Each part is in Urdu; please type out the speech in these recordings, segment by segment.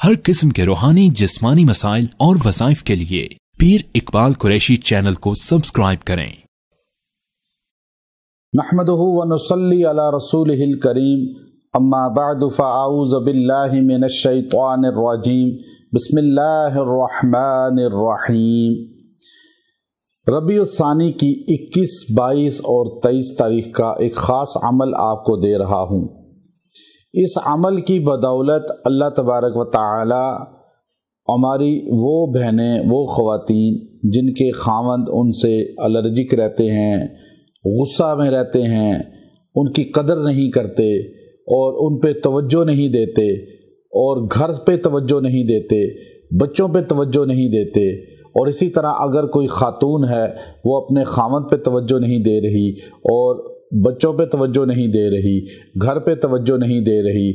ہر قسم کے روحانی جسمانی مسائل اور وظائف کے لیے پیر اقبال قریشی چینل کو سبسکرائب کریں۔ نحمده ونصلي على رسوله الكريم اما بعد فاعوذ بالله من الشیطان الرجیم بسم اللہ الرحمن الرحیم۔ ربیع الثانی کی 21، 22 اور 23 تاریخ کا ایک خاص عمل آپ کو دے رہا ہوں۔ اس عمل کی بدولت اللہ تبارک و تعالی ہماری وہ بہنیں، وہ خواتین جن کے خاوند ان سے الرجک رہتے ہیں، غصہ میں رہتے ہیں، ان کی قدر نہیں کرتے اور ان پہ توجہ نہیں دیتے، اور گھر پہ توجہ نہیں دیتے، بچوں پہ توجہ نہیں دیتے، اور اسی طرح اگر کوئی خاتون ہے وہ اپنے خاوند پہ توجہ نہیں دے رہی اور بچوں پہ توجہ نہیں دے رہی، گھر پہ توجہ نہیں دے رہی،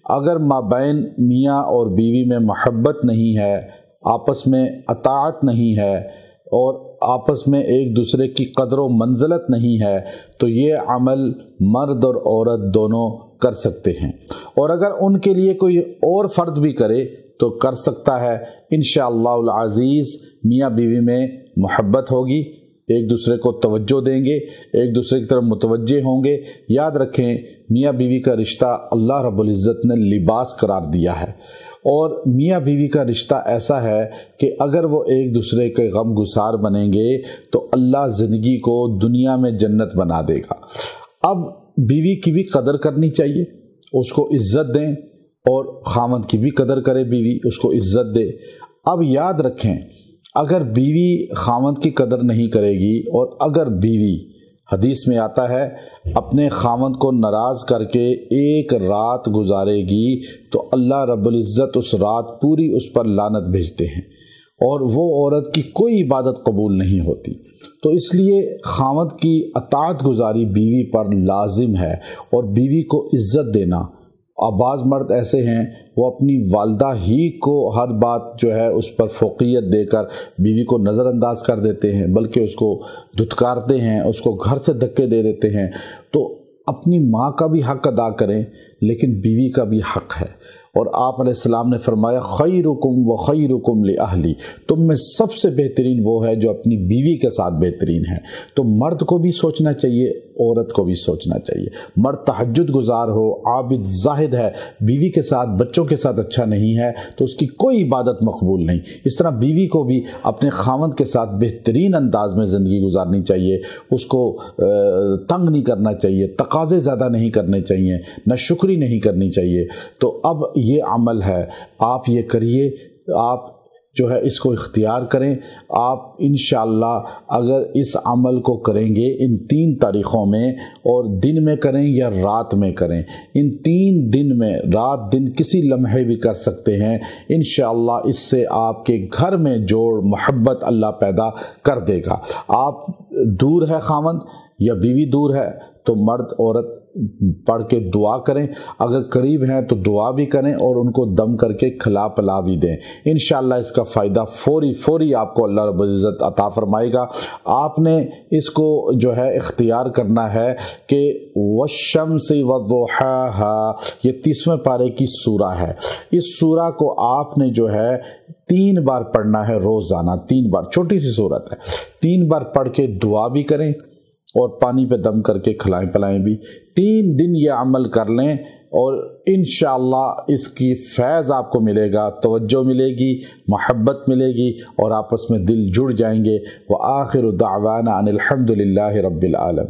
اگر مابین میاں اور بیوی میں محبت نہیں ہے، آپس میں اطاعت نہیں ہے اور آپس میں ایک دوسرے کی قدر و منزلت نہیں ہے، تو یہ عمل مرد اور عورت دونوں کر سکتے ہیں، اور اگر ان کے لیے کوئی اور فرد بھی کرے تو کر سکتا ہے۔ انشاءاللہ العزیز میاں بیوی میں محبت ہوگی، ایک دوسرے کو توجہ دیں گے، ایک دوسرے کی طرف متوجہ ہوں گے۔ یاد رکھیں میاں بیوی کا رشتہ اللہ رب العزت نے لباس قرار دیا ہے، اور میاں بیوی کا رشتہ ایسا ہے کہ اگر وہ ایک دوسرے کے غم گسار بنیں گے تو اللہ زندگی کو دنیا میں جنت بنا دے گا۔ اب بیوی کی بھی قدر کرنی چاہیے، اس کو عزت دیں، اور خاوند کی بھی قدر کرے بیوی، اس کو عزت دے۔ اب یاد رکھیں اگر بیوی خاوند کی قدر نہیں کرے گی، اور اگر بیوی، حدیث میں آتا ہے، اپنے خاوند کو ناراض کر کے ایک رات گزارے گی تو اللہ رب العزت اس رات پوری اس پر لعنت بھیجتے ہیں، اور وہ عورت کی کوئی عبادت قبول نہیں ہوتی۔ تو اس لیے خاوند کی اطاعت گزاری بیوی پر لازم ہے، اور بیوی کو عزت دینا۔ بعض مرد ایسے ہیں وہ اپنی والدہ ہی کو ہر بات جو ہے اس پر فوقیت دے کر بیوی کو نظر انداز کر دیتے ہیں، بلکہ اس کو دھتکارتے ہیں، اس کو گھر سے دھکے دے دیتے ہیں۔ تو اپنی ماں کا بھی حق ادا کریں، لیکن بیوی کا بھی حق ہے، اور آپ علیہ السلام نے فرمایا خیرکم و خیرکم لأہلی، تم میں سب سے بہترین وہ ہے جو اپنی بیوی کے ساتھ بہترین ہے۔ تو مرد کو بھی سوچنا چاہیے، عورت کو بھی سوچنا چاہیے۔ مرد تہجد گزار ہو، عابد زاہد ہے، بیوی کے ساتھ بچوں کے ساتھ اچھا نہیں ہے تو اس کی کوئی عبادت مقبول نہیں۔ اس طرح بیوی کو بھی اپنے خاوند کے ساتھ بہترین انداز میں زندگی گزارنی چاہیے، اس کو تنگ نہیں کرنا چاہیے، تقاضے زیادہ نہیں کرنے چاہیے، ناشکری نہیں کرنی چاہیے۔ تو اب یہ عمل ہے، آپ یہ کریے، آپ جو ہے اس کو اختیار کریں۔ آپ انشاءاللہ اگر اس عمل کو کریں گے ان 3 تاریخوں میں، اور دن میں کریں یا رات میں کریں، ان 3 دن میں رات دن کسی لمحے بھی کر سکتے ہیں، انشاءاللہ اس سے آپ کے گھر میں جوڑ محبت اللہ پیدا کر دے گا۔ آپ دور ہے خاوند یا بیوی دور ہے تو مرد عورت پڑھ کے دعا کریں، اگر قریب ہیں تو دعا بھی کریں، اور ان کو دم کر کے کھلا پلا بھی دیں۔ انشاءاللہ اس کا فائدہ فوری آپ کو اللہ رب العزت عطا فرمائے گا۔ آپ نے اس کو جو ہے اختیار کرنا ہے کہ والشمس وضحاها، یہ 30ویں پارے کی سورہ ہے۔ اس سورہ کو آپ نے جو ہے 3 بار پڑھنا ہے روزانہ، 3 بار، چھوٹی سی سورت ہے، 3 بار پڑھ کے دعا بھی کریں اور پانی پہ دم کر کے کھلائیں پلائیں بھی۔ 3 دن یہ عمل کر لیں، اور انشاءاللہ اس کی فیض آپ کو ملے گا، توجہ ملے گی، محبت ملے گی، اور آپس میں دل جڑ جائیں گے۔ وآخر دعوانا ان الحمد للہ رب العالمین۔